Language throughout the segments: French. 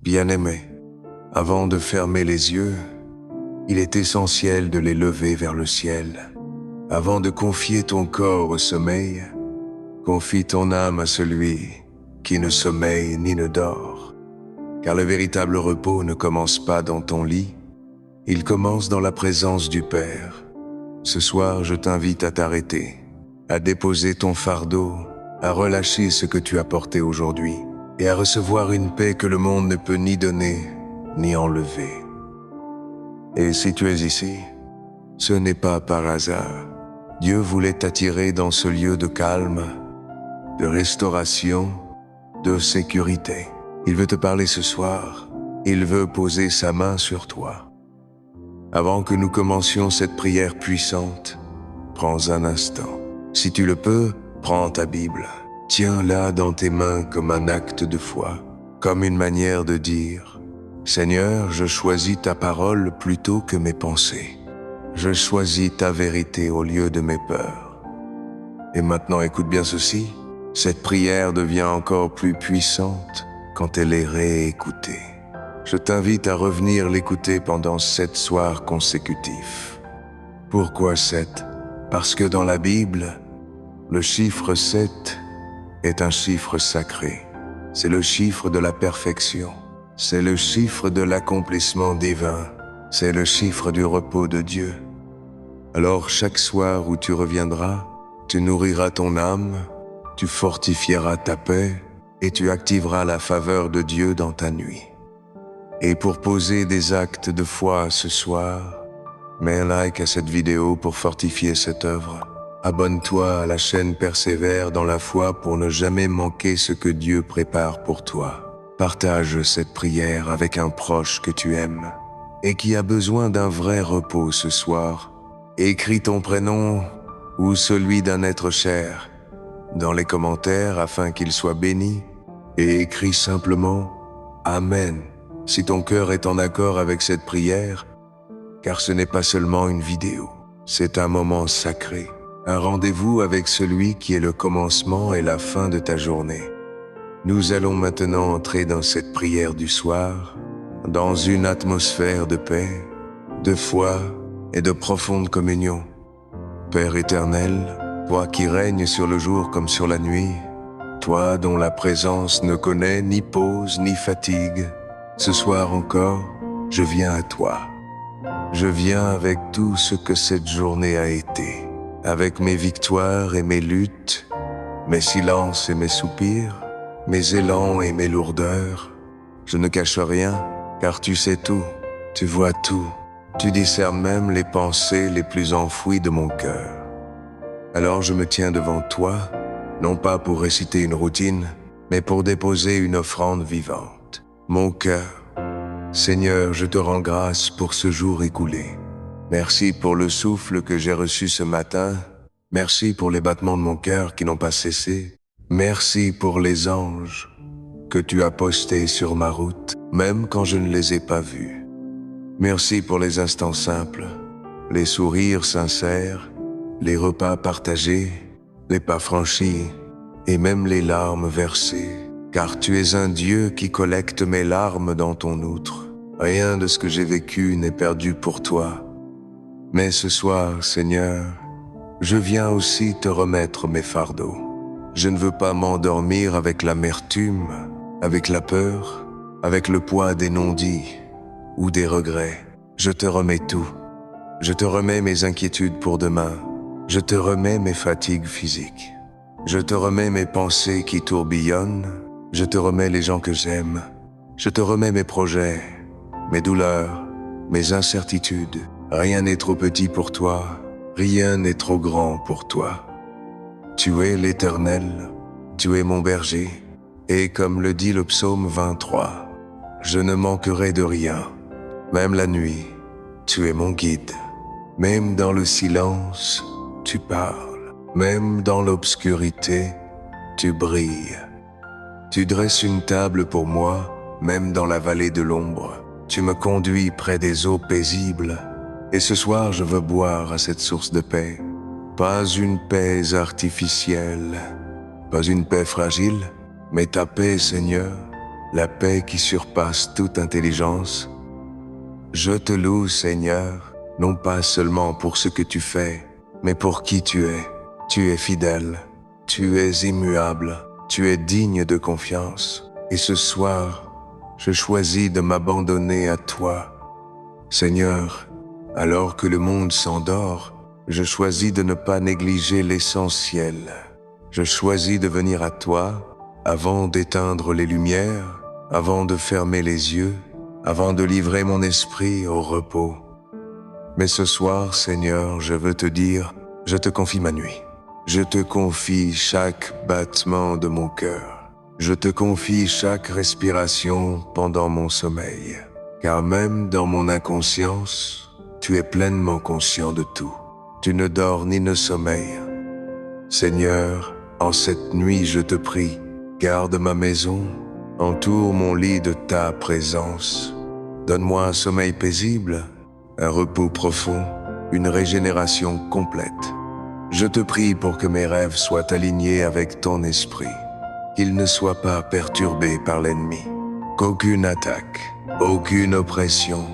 Bien-aimé, avant de fermer les yeux, il est essentiel de les lever vers le ciel. Avant de confier ton corps au sommeil, confie ton âme à celui qui ne sommeille ni ne dort. Car le véritable repos ne commence pas dans ton lit, il commence dans la présence du Père. Ce soir, je t'invite à t'arrêter, à déposer ton fardeau, à relâcher ce que tu as porté aujourd'hui et à recevoir une paix que le monde ne peut ni donner ni enlever. Et si tu es ici, ce n'est pas par hasard. Dieu voulait t'attirer dans ce lieu de calme, de restauration, de sécurité. Il veut te parler ce soir. Il veut poser sa main sur toi. Avant que nous commencions cette prière puissante, prends un instant. Si tu le peux, prends ta Bible. Tiens-la dans tes mains comme un acte de foi, comme une manière de dire « Seigneur, je choisis ta parole plutôt que mes pensées. Je choisis ta vérité au lieu de mes peurs. » Et maintenant, écoute bien ceci. Cette prière devient encore plus puissante quand elle est réécoutée. Je t'invite à revenir l'écouter pendant 7 soirs consécutifs. Pourquoi 7? Parce que dans la Bible, le chiffre 7 est un chiffre sacré. C'est le chiffre de la perfection. C'est le chiffre de l'accomplissement divin. C'est le chiffre du repos de Dieu. Alors chaque soir où tu reviendras, tu nourriras ton âme, tu fortifieras ta paix et tu activeras la faveur de Dieu dans ta nuit. Et pour poser des actes de foi ce soir, mets un like à cette vidéo pour fortifier cette œuvre. Abonne-toi à la chaîne Persévère dans la foi pour ne jamais manquer ce que Dieu prépare pour toi. Partage cette prière avec un proche que tu aimes et qui a besoin d'un vrai repos ce soir. Écris ton prénom ou celui d'un être cher dans les commentaires afin qu'il soit béni et écris simplement « Amen » si ton cœur est en accord avec cette prière, car ce n'est pas seulement une vidéo, c'est un moment sacré, un rendez-vous avec celui qui est le commencement et la fin de ta journée. Nous allons maintenant entrer dans cette prière du soir, dans une atmosphère de paix, de foi et de profonde communion. Père éternel, toi qui règnes sur le jour comme sur la nuit, toi dont la présence ne connaît ni pause ni fatigue, ce soir encore, je viens à toi. Je viens avec tout ce que cette journée a été, avec mes victoires et mes luttes, mes silences et mes soupirs, mes élans et mes lourdeurs. Je ne cache rien, car tu sais tout, tu vois tout, tu discernes même les pensées les plus enfouies de mon cœur. Alors je me tiens devant toi, non pas pour réciter une routine, mais pour déposer une offrande vivante. Mon cœur, Seigneur, je te rends grâce pour ce jour écoulé. Merci pour le souffle que j'ai reçu ce matin. Merci pour les battements de mon cœur qui n'ont pas cessé. Merci pour les anges que tu as postés sur ma route, même quand je ne les ai pas vus. Merci pour les instants simples, les sourires sincères, les repas partagés, les pas franchis et même les larmes versées. Car tu es un Dieu qui collecte mes larmes dans ton outre. Rien de ce que j'ai vécu n'est perdu pour toi. Mais ce soir, Seigneur, je viens aussi te remettre mes fardeaux. Je ne veux pas m'endormir avec l'amertume, avec la peur, avec le poids des non-dits ou des regrets. Je te remets tout. Je te remets mes inquiétudes pour demain. Je te remets mes fatigues physiques. Je te remets mes pensées qui tourbillonnent. Je te remets les gens que j'aime. Je te remets mes projets, mes douleurs, mes incertitudes. Rien n'est trop petit pour toi. Rien n'est trop grand pour toi. Tu es l'Éternel. Tu es mon berger. Et comme le dit le psaume 23, je ne manquerai de rien. Même la nuit, tu es mon guide. Même dans le silence, tu parles. Même dans l'obscurité, tu brilles. Tu dresses une table pour moi, même dans la vallée de l'ombre. Tu me conduis près des eaux paisibles. Et ce soir, je veux boire à cette source de paix. Pas une paix artificielle, pas une paix fragile, mais ta paix, Seigneur, la paix qui surpasse toute intelligence. Je te loue, Seigneur, non pas seulement pour ce que tu fais, mais pour qui tu es. Tu es fidèle, tu es immuable, tu es digne de confiance. Et ce soir, je choisis de m'abandonner à toi. Seigneur, alors que le monde s'endort, je choisis de ne pas négliger l'essentiel. Je choisis de venir à toi avant d'éteindre les lumières, avant de fermer les yeux, avant de livrer mon esprit au repos. Mais ce soir, Seigneur, je veux te dire, je te confie ma nuit. Je te confie chaque battement de mon cœur. Je te confie chaque respiration pendant mon sommeil. Car même dans mon inconscience, tu es pleinement conscient de tout. Tu ne dors ni ne sommeilles. Seigneur, en cette nuit, je te prie, garde ma maison, entoure mon lit de ta présence. Donne-moi un sommeil paisible, un repos profond, une régénération complète. Je te prie pour que mes rêves soient alignés avec ton esprit, qu'ils ne soient pas perturbés par l'ennemi, qu'aucune attaque, aucune oppression,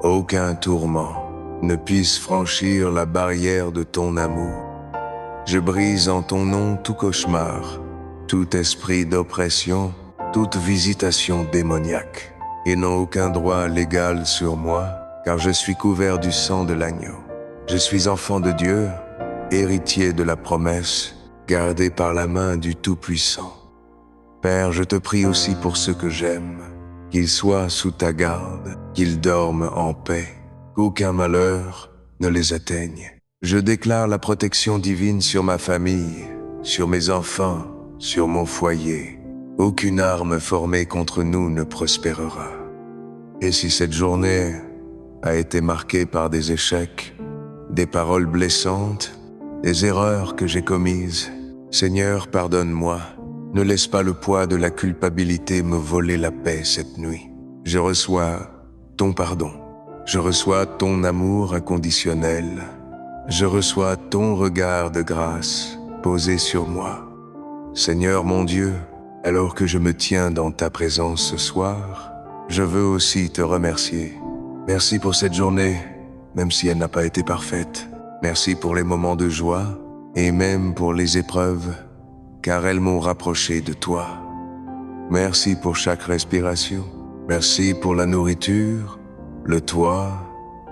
aucun tourment ne puisse franchir la barrière de ton amour. Je brise en ton nom tout cauchemar, tout esprit d'oppression, toute visitation démoniaque. Ils n'ont aucun droit légal sur moi, car je suis couvert du sang de l'agneau. Je suis enfant de Dieu, héritier de la promesse, gardé par la main du Tout-Puissant. Père, je te prie aussi pour ceux que j'aime, qu'ils soient sous ta garde, qu'ils dorment en paix, qu'aucun malheur ne les atteigne. Je déclare la protection divine sur ma famille, sur mes enfants, sur mon foyer. Aucune arme formée contre nous ne prospérera. Et si cette journée a été marquée par des échecs, des paroles blessantes, des erreurs que j'ai commises, Seigneur, pardonne-moi. Ne laisse pas le poids de la culpabilité me voler la paix cette nuit. Je reçois ton pardon. Je reçois ton amour inconditionnel. Je reçois ton regard de grâce posé sur moi. Seigneur mon Dieu, alors que je me tiens dans ta présence ce soir, je veux aussi te remercier. Merci pour cette journée, même si elle n'a pas été parfaite. Merci pour les moments de joie et même pour les épreuves, car elles m'ont rapproché de toi. Merci pour chaque respiration. Merci pour la nourriture, le toit,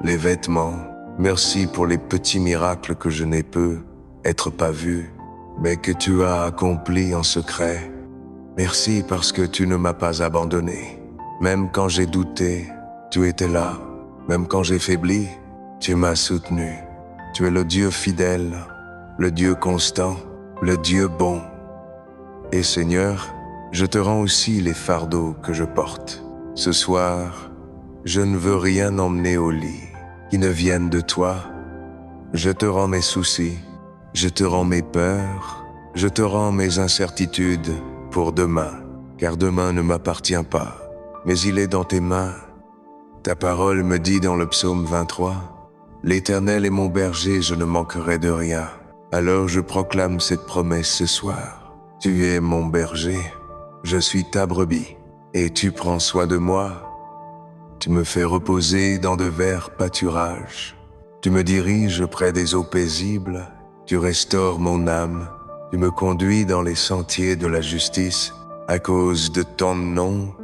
les vêtements. Merci pour les petits miracles que je n'ai pu être pas vus, mais que tu as accomplis en secret. Merci parce que tu ne m'as pas abandonné. Même quand j'ai douté, tu étais là. Même quand j'ai faibli, tu m'as soutenu. Tu es le Dieu fidèle, le Dieu constant, le Dieu bon. Et Seigneur, je te rends aussi les fardeaux que je porte. Ce soir, je ne veux rien emmener au lit qui ne vienne de toi. Je te rends mes soucis, je te rends mes peurs, je te rends mes incertitudes pour demain, car demain ne m'appartient pas, mais il est dans tes mains. Ta parole me dit dans le psaume 23, « L'Éternel est mon berger, je ne manquerai de rien. » Alors je proclame cette promesse ce soir. Tu es mon berger, je suis ta brebis, et tu prends soin de moi. Tu me fais reposer dans de verts pâturages. Tu me diriges près des eaux paisibles. Tu restaures mon âme. Tu me conduis dans les sentiers de la justice à cause de ton nom.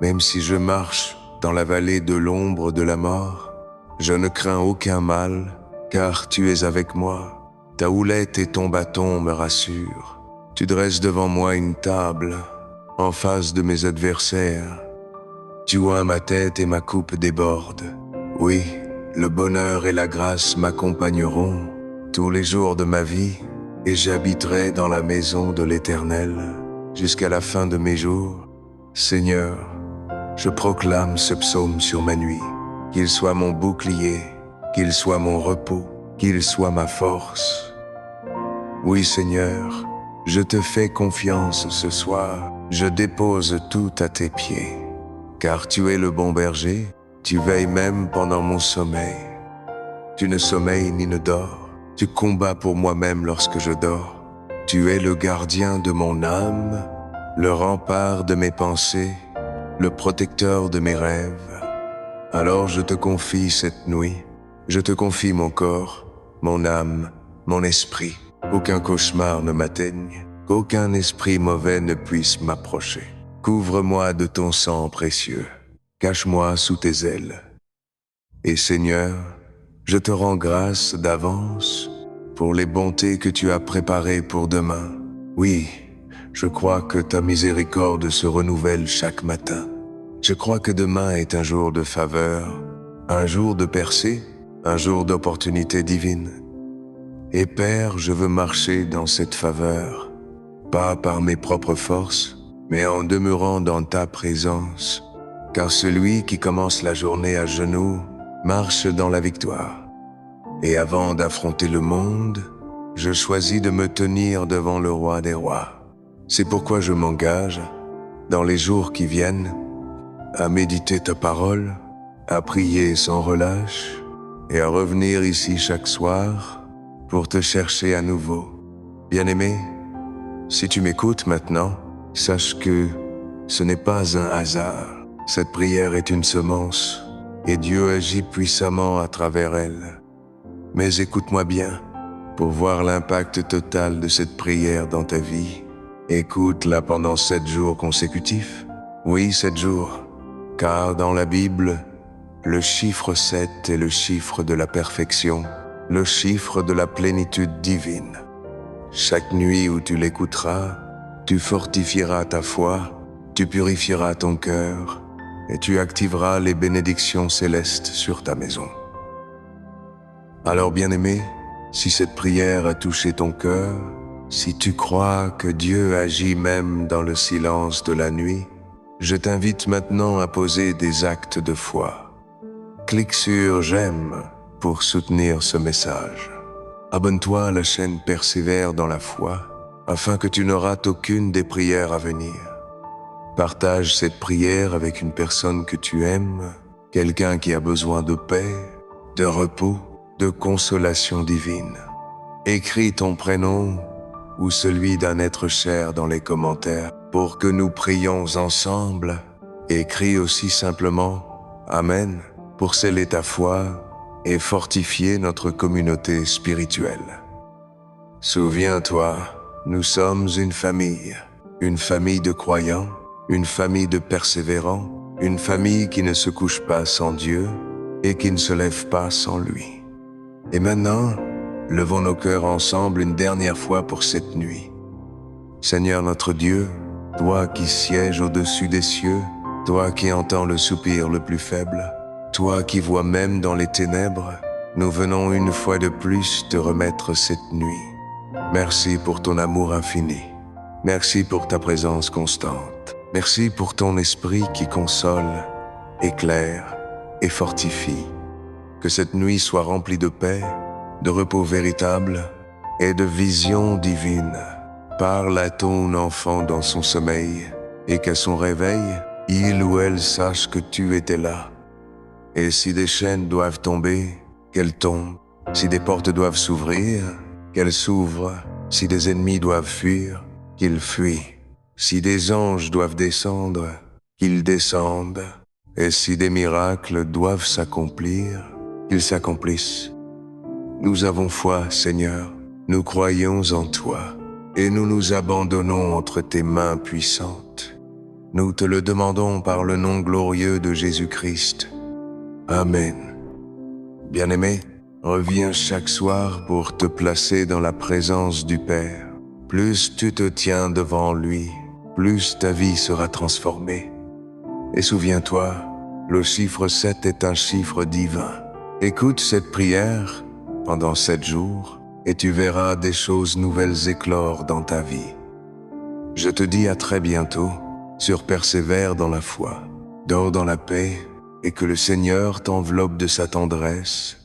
Même si je marche dans la vallée de l'ombre de la mort, je ne crains aucun mal, car tu es avec moi. Ta houlette et ton bâton me rassurent. Tu dresses devant moi une table en face de mes adversaires. Tu oins ma tête et ma coupe déborde. Oui, le bonheur et la grâce m'accompagneront tous les jours de ma vie, et j'habiterai dans la maison de l'Éternel jusqu'à la fin de mes jours. Seigneur, je proclame ce psaume sur ma nuit, qu'il soit mon bouclier, qu'il soit mon repos, qu'il soit ma force. Oui, Seigneur, je te fais confiance ce soir, je dépose tout à tes pieds. Car tu es le bon berger, tu veilles même pendant mon sommeil. Tu ne sommeilles ni ne dors, tu combats pour moi-même lorsque je dors. Tu es le gardien de mon âme, le rempart de mes pensées, le protecteur de mes rêves. Alors je te confie cette nuit, je te confie mon corps, mon âme, mon esprit. Aucun cauchemar ne m'atteigne, qu'aucun esprit mauvais ne puisse m'approcher. Couvre-moi de ton sang précieux, cache-moi sous tes ailes. Et Seigneur, je te rends grâce d'avance pour les bontés que tu as préparées pour demain. Oui, je crois que ta miséricorde se renouvelle chaque matin. Je crois que demain est un jour de faveur, un jour de percée, un jour d'opportunité divine. Et Père, je veux marcher dans cette faveur, pas par mes propres forces, mais en demeurant dans ta présence, car celui qui commence la journée à genoux marche dans la victoire. Et avant d'affronter le monde, je choisis de me tenir devant le roi des rois. C'est pourquoi je m'engage, dans les jours qui viennent, à méditer ta parole, à prier sans relâche, et à revenir ici chaque soir pour te chercher à nouveau. Bien-aimé, si tu m'écoutes maintenant, sache que ce n'est pas un hasard. Cette prière est une semence, et Dieu agit puissamment à travers elle. Mais écoute-moi bien, pour voir l'impact total de cette prière dans ta vie, écoute-la pendant 7 jours consécutifs. Oui, 7 jours, car dans la Bible, le chiffre 7 est le chiffre de la perfection, le chiffre de la plénitude divine. Chaque nuit où tu l'écouteras, tu fortifieras ta foi, tu purifieras ton cœur, et tu activeras les bénédictions célestes sur ta maison. Alors bien-aimé, si cette prière a touché ton cœur, si tu crois que Dieu agit même dans le silence de la nuit, je t'invite maintenant à poser des actes de foi. Clique sur « J'aime » pour soutenir ce message. Abonne-toi à la chaîne Persévère dans la foi, afin que tu ne rates aucune des prières à venir. Partage cette prière avec une personne que tu aimes, quelqu'un qui a besoin de paix, de repos, de consolation divine. Écris ton prénom ou celui d'un être cher dans les commentaires pour que nous prions ensemble. Écris aussi simplement « Amen » pour sceller ta foi et fortifier notre communauté spirituelle. Souviens-toi, nous sommes une famille de croyants, une famille de persévérants, une famille qui ne se couche pas sans Dieu et qui ne se lève pas sans lui. Et maintenant, levons nos cœurs ensemble une dernière fois pour cette nuit. Seigneur notre Dieu, toi qui sièges au-dessus des cieux, toi qui entends le soupir le plus faible, toi qui vois même dans les ténèbres, nous venons une fois de plus te remettre cette nuit. Merci pour ton amour infini. Merci pour ta présence constante. Merci pour ton esprit qui console, éclaire et fortifie. Que cette nuit soit remplie de paix, de repos véritable et de visions divines. Parle à ton enfant dans son sommeil et qu'à son réveil, il ou elle sache que tu étais là. Et si des chaînes doivent tomber, qu'elles tombent. Si des portes doivent s'ouvrir, qu'elles s'ouvrent. Si des ennemis doivent fuir, qu'ils fuient. Si des anges doivent descendre, qu'ils descendent. Et si des miracles doivent s'accomplir, qu'ils s'accomplissent. Nous avons foi, Seigneur, nous croyons en toi, et nous nous abandonnons entre tes mains puissantes. Nous te le demandons par le nom glorieux de Jésus-Christ. Amen. Bien-aimé, reviens chaque soir pour te placer dans la présence du Père. Plus tu te tiens devant lui, plus ta vie sera transformée. Et souviens-toi, le chiffre 7 est un chiffre divin. Écoute cette prière pendant 7 jours et tu verras des choses nouvelles éclore dans ta vie. Je te dis à très bientôt sur Persévère dans la foi. Dors dans la paix et que le Seigneur t'enveloppe de sa tendresse